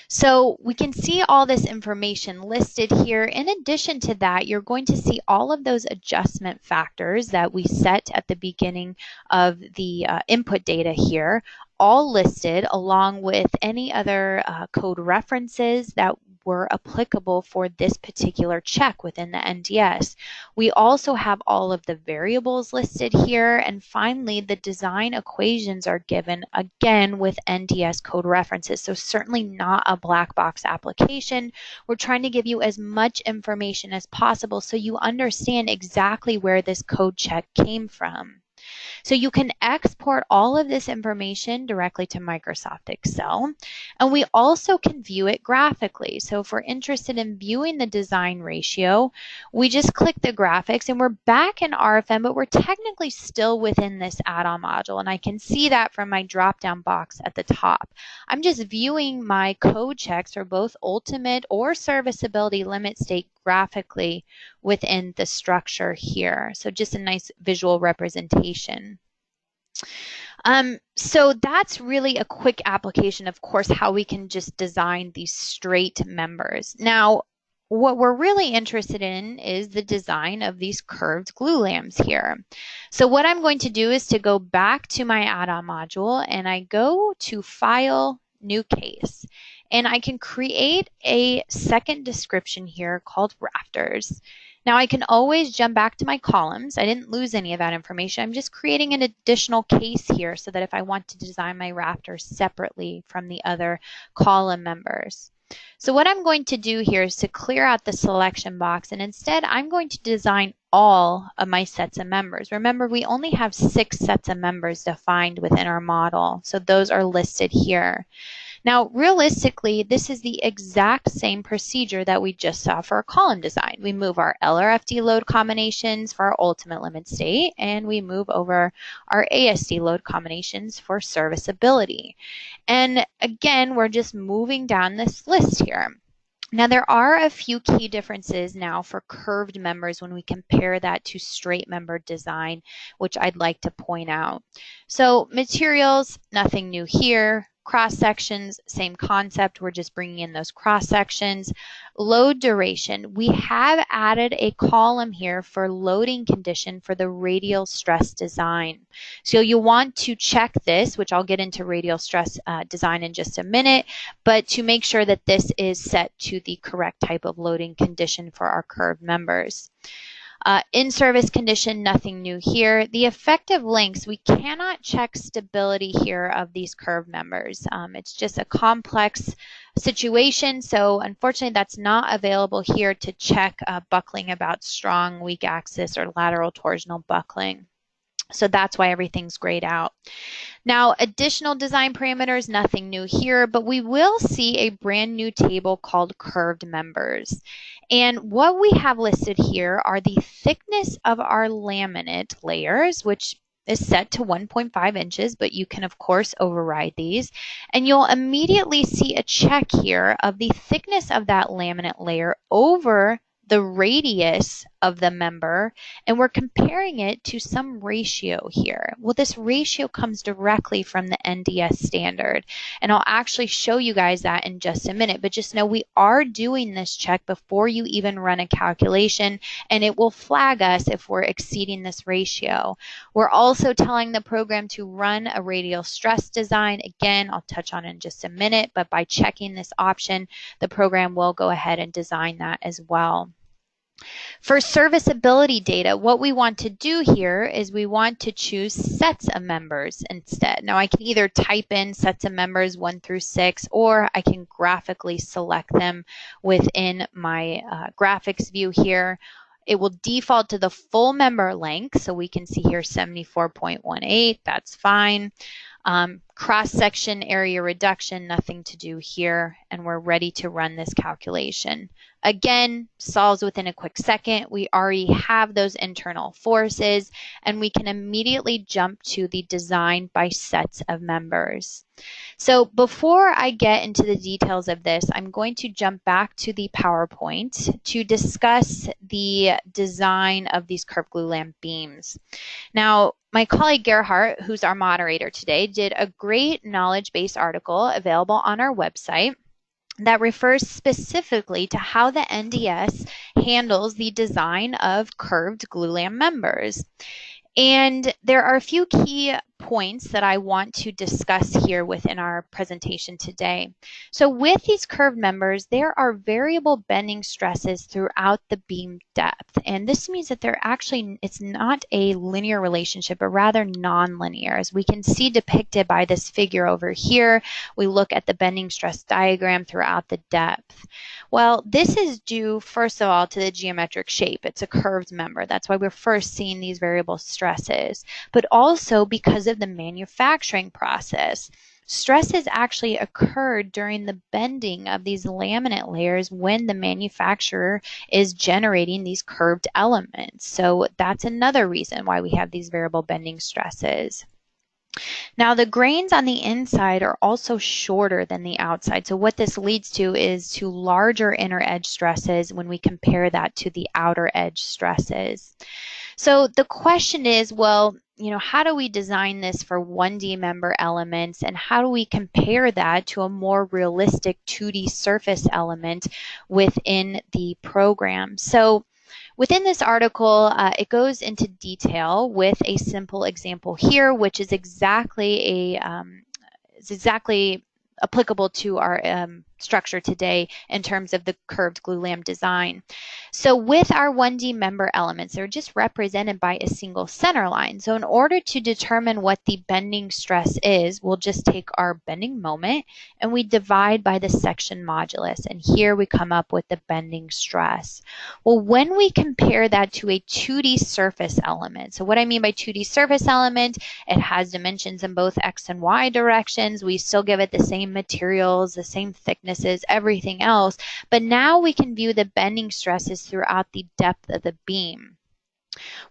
So we can see all this information listed here. In addition to that, you're going to see all of those adjustment factors that we set at the beginning of the input data here, all listed along with any other code references that were applicable for this particular check within the NDS. We also have all of the variables listed here, and finally the design equations are given again with NDS code references, so certainly not a black box application. We're trying to give you as much information as possible so you understand exactly where this code check came from. So you can export all of this information directly to Microsoft Excel, and we also can view it graphically. So if we're interested in viewing the design ratio, we just click the graphics and we're back in RFEM, but we're technically still within this add-on module, and I can see that from my drop-down box at the top. I'm just viewing my code checks for both ultimate or serviceability limit state graphically within the structure here. So just a nice visual representation. So that's really a quick application, of course, how we can just design these straight members. Now, what we're really interested in is the design of these curved glue lambs here. So what I'm going to do is to go back to my add-on module, and I go to File, New Case. And I can create a second description here called rafters. Now I can always jump back to my columns. I didn't lose any of that information. I'm just creating an additional case here so that if I want to design my rafters separately from the other column members. So what I'm going to do here is to clear out the selection box, and instead I'm going to design all of my sets of members. Remember, we only have 6 sets of members defined within our model, so those are listed here. Now, realistically, this is the exact same procedure that we just saw for our column design. We move our LRFD load combinations for our ultimate limit state, and we move over our ASCE load combinations for serviceability. And again, we're just moving down this list here. Now, there are a few key differences now for curved members when we compare that to straight member design, which I'd like to point out. So materials, nothing new here. Cross sections, same concept. We're just bringing in those cross sections. Load duration. We have added a column here for loading condition for the radial stress design. So you want to check this, which I'll get into radial stress design in just a minute, but to make sure that this is set to the correct type of loading condition for our curved members. In-service condition, nothing new here. The effective links, we cannot check stability here of these curved members. It's just a complex situation, so unfortunately that's not available here to check buckling about strong, weak axis, or lateral torsional buckling. So that's why everything's grayed out. Now, additional design parameters, nothing new here, but we will see a brand new table called curved members. And what we have listed here are the thickness of our laminate layers, which is set to 1.5 inches, but you can of course override these. And you'll immediately see a check here of the thickness of that laminate layer over the radius of the member, and we're comparing it to some ratio here. Well, this ratio comes directly from the NDS standard, and I'll actually show you guys that in just a minute, but just know we are doing this check before you even run a calculation, and it will flag us if we're exceeding this ratio. We're also telling the program to run a radial stress design. Again, I'll touch on it in just a minute, but by checking this option, the program will go ahead and design that as well. For serviceability data, what we want to do here is we want to choose sets of members instead. Now I can either type in sets of members 1 through 6, or I can graphically select them within my graphics view here. It will default to the full member length, so we can see here 74.18, that's fine. Cross-section area reduction, nothing to do here, and we're ready to run this calculation. Again, solves within a quick second. We already have those internal forces, and we can immediately jump to the design by sets of members. So before I get into the details of this, I'm going to jump back to the PowerPoint to discuss the design of these curved glulam beams. Now, my colleague Gerhardt, who's our moderator today, did a great knowledge-based article available on our website that refers specifically to how the NDS handles the design of curved glulam members. And there are a few key points that I want to discuss here within our presentation today. So with these curved members, there are variable bending stresses throughout the beam depth. And this means that it's not a linear relationship, but rather non-linear. As we can see depicted by this figure over here, we look at the bending stress diagram throughout the depth. Well, this is due, first of all, to the geometric shape. It's a curved member. That's why we're first seeing these variable stresses, but also because of the manufacturing process. Stresses actually occurred during the bending of these laminate layers when the manufacturer is generating these curved elements. So that's another reason why we have these variable bending stresses. Now the grains on the inside are also shorter than the outside. So what this leads to is to larger inner edge stresses when we compare that to the outer edge stresses. So the question is, well, how do we design this for 1D member elements, and how do we compare that to a more realistic 2D surface element within the program? So within this article, it goes into detail with a simple example here, which is exactly applicable to our structure today in terms of the curved glulam design. So with our 1D member elements, they're just represented by a single center line. So in order to determine what the bending stress is, we'll just take our bending moment and we divide by the section modulus. And here we come up with the bending stress. Well, when we compare that to a 2D surface element, so what I mean by 2D surface element, it has dimensions in both X and Y directions. We still give it the same materials, the same thicknesses, everything else, but now we can view the bending stresses throughout the depth of the beam.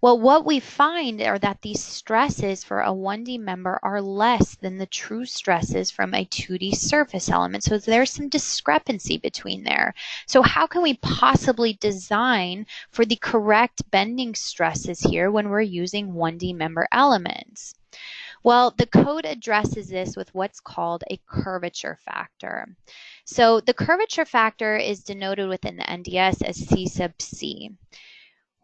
Well, what we find are that these stresses for a 1D member are less than the true stresses from a 2D surface element. So there's some discrepancy between there. So how can we possibly design for the correct bending stresses here when we're using 1D member elements? Well, the code addresses this with what's called a curvature factor. So the curvature factor is denoted within the NDS as C sub C.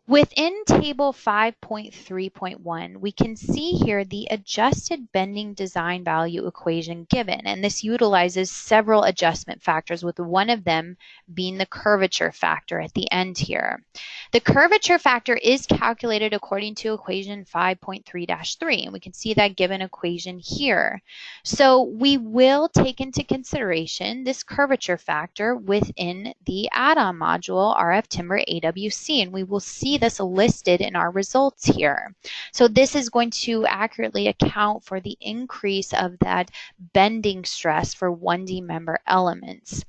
Within table 5.3.1, we can see here the adjusted bending design value equation given, and this utilizes several adjustment factors, with one of them being the curvature factor at the end here. The curvature factor is calculated according to equation 5.3-3, and we can see that given equation here. So we will take into consideration this curvature factor within the add-on module RF Timber AWC, and we will see this listed in our results here. So this is going to accurately account for the increase of that bending stress for 1D member elements.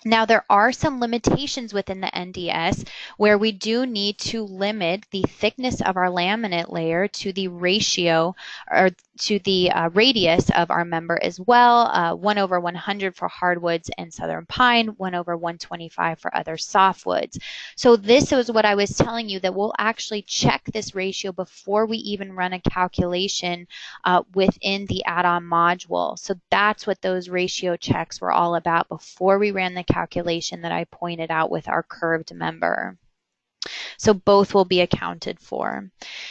Now, there are some limitations within the NDS where we do need to limit the thickness of our laminate layer to the ratio or to the radius of our member as well. 1/100 for hardwoods and southern pine, 1/125 for other softwoods. So this is what I was telling you, that we'll actually check this ratio before we even run a calculation within the add-on module. So that's what those ratio checks were all about before we ran the calculation that I pointed out with our curved member. So both will be accounted for.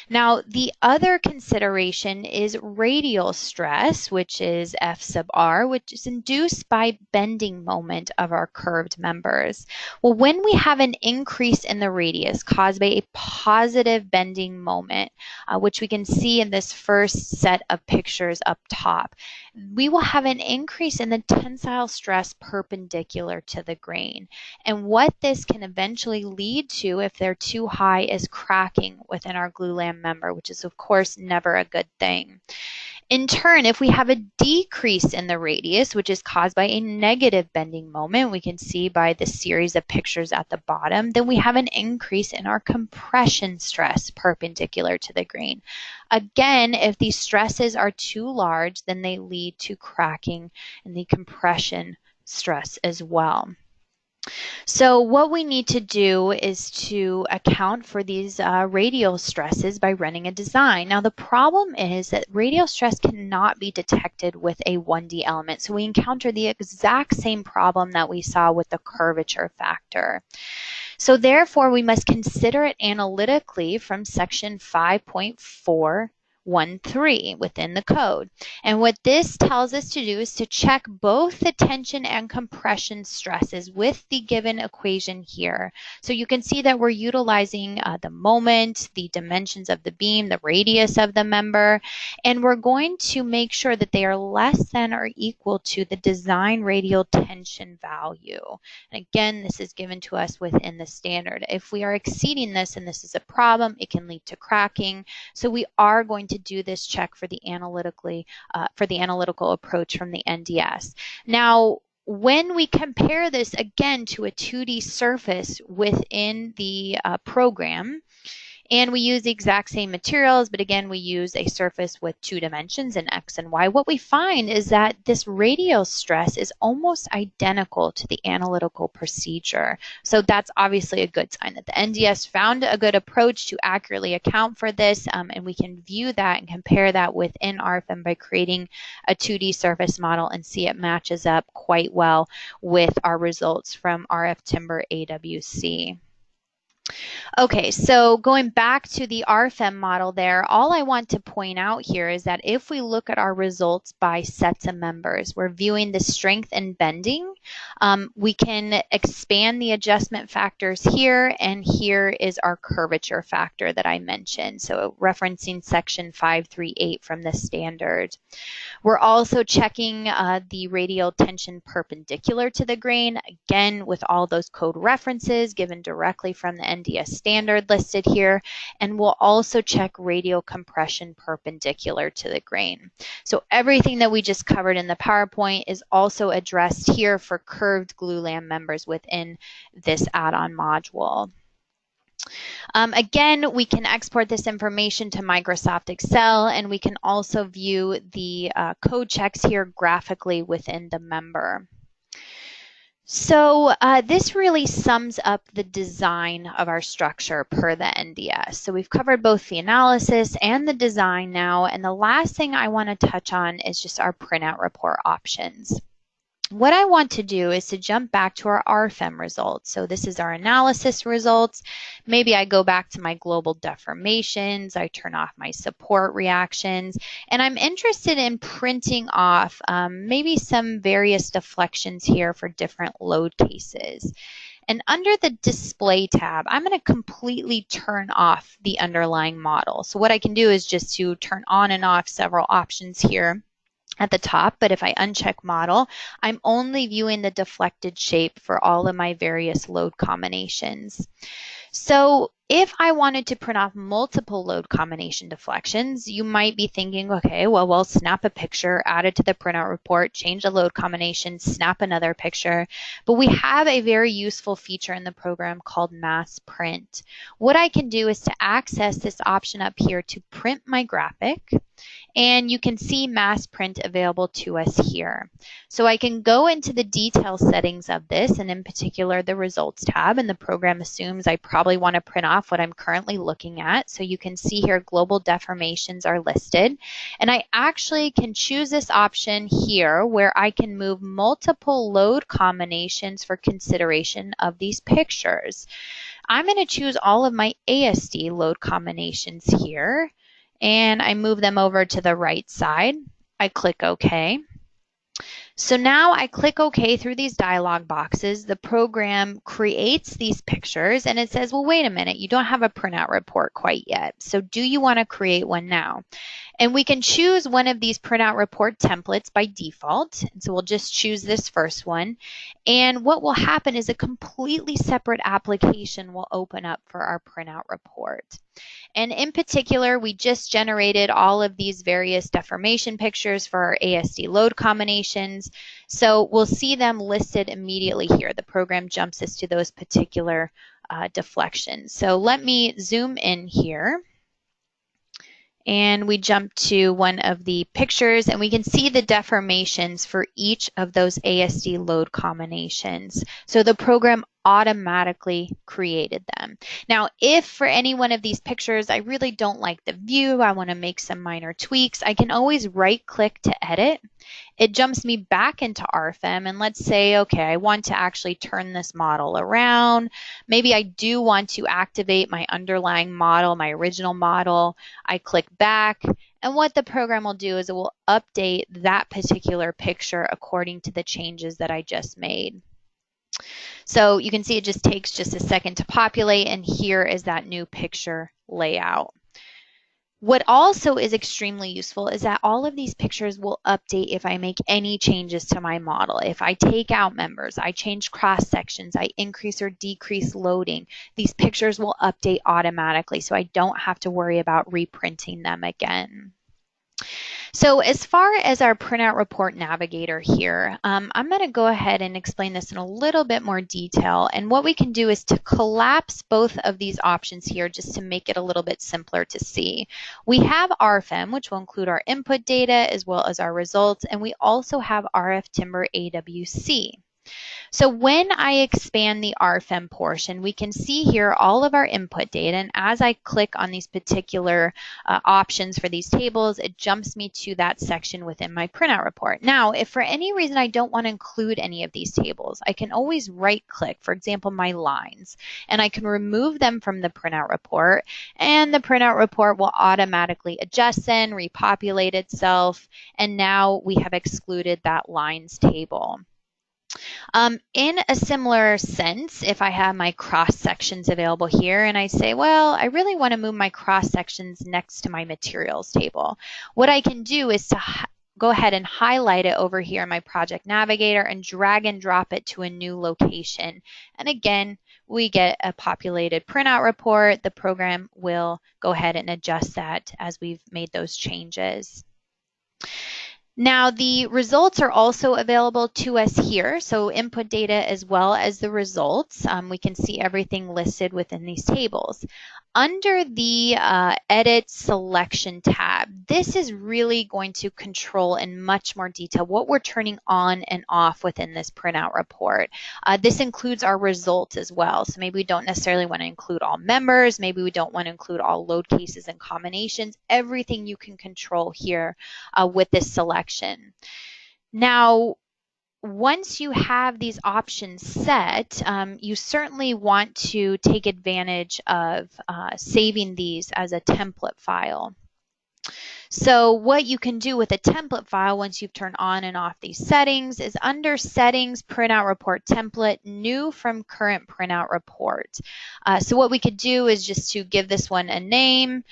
Now, the other consideration is radial stress, which is F sub R, which is induced by bending moment of our curved members. Well, when we have an increase in the radius caused by a positive bending moment, which we can see in this first set of pictures up top, we will have an increase in the tensile stress perpendicular to the grain. And what this can eventually lead to, if they're too high, is cracking within our glulam member, which is of course never a good thing. In turn, if we have a decrease in the radius, which is caused by a negative bending moment, we can see by the series of pictures at the bottom, then we have an increase in our compression stress perpendicular to the grain. Again, if these stresses are too large, then they lead to cracking and the compression stress as well. So what we need to do is to account for these radial stresses by running a design. Now the problem is that radial stress cannot be detected with a 1D element. So we encounter the exact same problem that we saw with the curvature factor. So therefore we must consider it analytically from section 5.413 within the code. And what this tells us to do is to check both the tension and compression stresses with the given equation here. So you can see that we're utilizing the moment, the dimensions of the beam, the radius of the member, and we're going to make sure that they are less than or equal to the design radial tension value. And again, this is given to us within the standard. If we are exceeding this and this is a problem, it can lead to cracking. So we are going to do this check for the analytical approach from the NDS. Now, when we compare this again to a 2D surface within the program, and we use the exact same materials, but again, we use a surface with 2 dimensions in X and Y. What we find is that this radial stress is almost identical to the analytical procedure. So that's obviously a good sign that the NDS found a good approach to accurately account for this, and we can view that and compare that within RFEM by creating a 2D surface model and see it matches up quite well with our results from RF Timber AWC. Okay, so going back to the RFEM model there, all I want to point out here is that if we look at our results by sets of members, we're viewing the strength and bending. We can expand the adjustment factors here, and here is our curvature factor that I mentioned, so referencing section 538 from the standard. We're also checking the radial tension perpendicular to the grain, again with all those code references given directly from the NDS standard listed here, and we'll also check radial compression perpendicular to the grain. So everything that we just covered in the PowerPoint is also addressed here for curved glulam members within this add-on module. Again, we can export this information to Microsoft Excel, and we can also view the code checks here graphically within the member. So this really sums up the design of our structure per the NDS. So we've covered both the analysis and the design now, and the last thing I want to touch on is just our printout report options. What I want to do is to jump back to our RFEM results. So this is our analysis results. Maybe I go back to my global deformations, I turn off my support reactions, and I'm interested in printing off maybe some various deflections here for different load cases. And under the display tab, I'm going to completely turn off the underlying model. So what I can do is just to turn on and off several options here at the top, but if I uncheck model, I'm only viewing the deflected shape for all of my various load combinations. So if I wanted to print off multiple load combination deflections, you might be thinking, okay, well, we'll snap a picture, add it to the printout report, change the load combination, snap another picture. But we have a very useful feature in the program called mass print. What I can do is to access this option up here to print my graphic, and you can see mass print available to us here. So I can go into the detail settings of this, and in particular the results tab, and the program assumes I probably want to print off what I'm currently looking at. So you can see here global deformations are listed, and I actually can choose this option here where I can move multiple load combinations for consideration of these pictures. I'm going to choose all of my ASD load combinations here, and I move them over to the right side. I click OK. So now I click OK through these dialog boxes. The program creates these pictures and it says, well, wait a minute, you don't have a printout report quite yet. So do you want to create one now? And we can choose one of these printout report templates by default. And so we'll just choose this first one. And what will happen is a completely separate application will open up for our printout report. And in particular, we just generated all of these various deformation pictures for our ASD load combinations. So we'll see them listed immediately here. The program jumps us to those particular deflections. So let me zoom in here. And we jump to one of the pictures and we can see the deformations for each of those ASD load combinations. So the program automatically created them. Now, if for any one of these pictures I really don't like the view, I want to make some minor tweaks, I can always right click to edit. It jumps me back into RFEM and let's say, okay, I want to actually turn this model around. Maybe I do want to activate my underlying model, my original model. I click back and what the program will do is it will update that particular picture according to the changes that I just made. So you can see it just takes just a second to populate and here is that new picture layout. What also is extremely useful is that all of these pictures will update if I make any changes to my model. If I take out members, I change cross sections, I increase or decrease loading, these pictures will update automatically so I don't have to worry about reprinting them again. So as far as our printout report navigator here, I'm going to go ahead and explain this in a little bit more detail. And what we can do is to collapse both of these options here just to make it a little bit simpler to see. We have RFEM, which will include our input data as well as our results, and we also have RF Timber AWC. So when I expand the RFEM portion, we can see here all of our input data, and as I click on these particular options for these tables, it jumps me to that section within my printout report. Now, if for any reason I don't want to include any of these tables, I can always right-click, for example, my lines, and I can remove them from the printout report, and the printout report will automatically adjust then, repopulate itself, and now we have excluded that lines table. In a similar sense, if I have my cross sections available here and I say, well, I really want to move my cross sections next to my materials table, what I can do is to go ahead and highlight it over here in my project navigator and drag and drop it to a new location. And again, we get a populated printout report. The program will go ahead and adjust that as we've made those changes. Now, the results are also available to us here, so input data as well as the results. We can see everything listed within these tables. Under the Edit Selection tab, this is really going to control in much more detail what we're turning on and off within this printout report. This includes our results as well, so maybe we don't necessarily want to include all members, maybe we don't want to include all load cases and combinations. Everything you can control here with this selection. Now, once you have these options set, you certainly want to take advantage of saving these as a template file. So what you can do with a template file once you've turned on and off these settings is under Settings, Printout Report Template, New from Current Printout Report. So what we could do is just to give this one a name,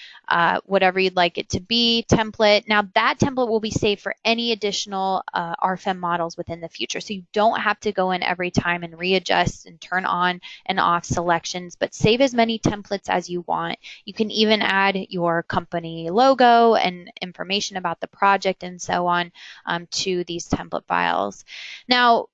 whatever you'd like it to be, template. Now that template will be saved for any additional RFEM models within the future. So you don't have to go in every time and readjust and turn on and off selections, but save as many templates as you want. You can even add your company logo and information about the project and so on to these template files. Now,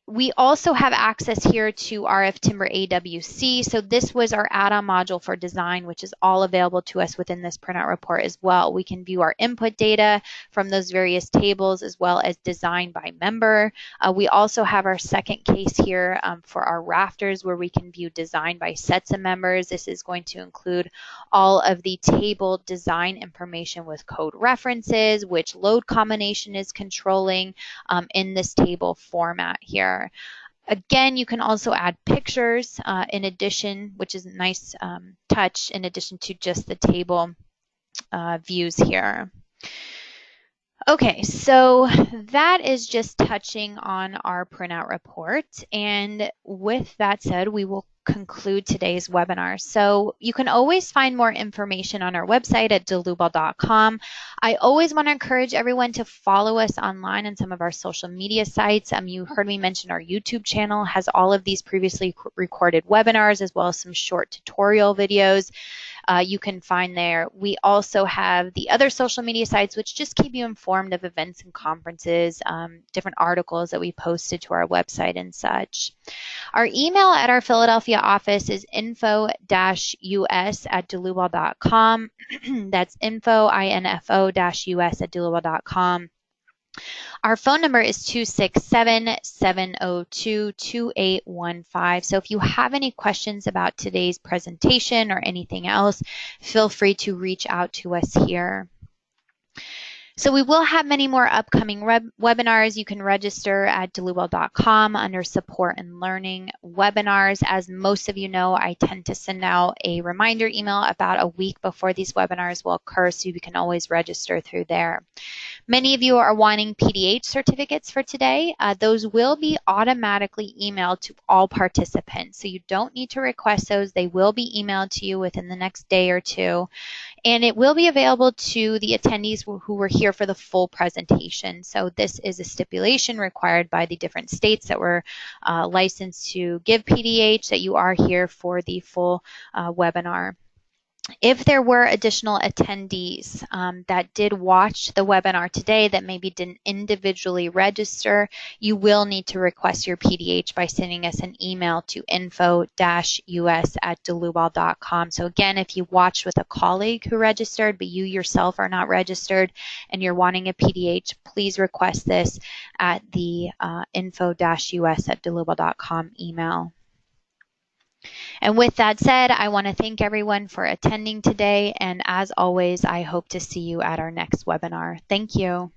we also have access here to RF Timber AWC. So this was our add-on module for design, which is all available to us within this printout report as well. We can view our input data from those various tables as well as design by member. We also have our second case here for our rafters where we can view design by sets of members. This is going to include all of the table design information with code references, which load combination is controlling in this table format here. Again, you can also add pictures in addition, which is a nice touch in addition to just the table views here. Okay, so that is just touching on our printout report. And with that said, we will conclude today's webinar. So you can always find more information on our website at Dlubal.com. I always want to encourage everyone to follow us online on some of our social media sites. You heard me mention our YouTube channel has all of these previously recorded webinars as well as some short tutorial videos. You can find there. We also have the other social media sites which just keep you informed of events and conferences, different articles that we posted to our website and such. Our email at our Philadelphia office is info-us@Dlubal.com. That's info-us@Dlubal.com. Our phone number is 267-702-2815. So if you have any questions about today's presentation or anything else, feel free to reach out to us here. So we will have many more upcoming webinars. You can register at Dlubal.com under support and learning webinars. As most of you know, I tend to send out a reminder email about a week before these webinars will occur, so you can always register through there. Many of you are wanting PDH certificates for today. Those will be automatically emailed to all participants, so you don't need to request those. They will be emailed to you within the next day or two. And it will be available to the attendees who were here for the full presentation. So this is a stipulation required by the different states that were licensed to give PDH, that you are here for the full webinar. If there were additional attendees that did watch the webinar today that maybe didn't individually register, you will need to request your PDH by sending us an email to info-us@Dlubal.com. So again, if you watched with a colleague who registered, but you yourself are not registered and you're wanting a PDH, please request this at the info-us@Dlubal.com email. And with that said, I want to thank everyone for attending today. And as always, I hope to see you at our next webinar. Thank you.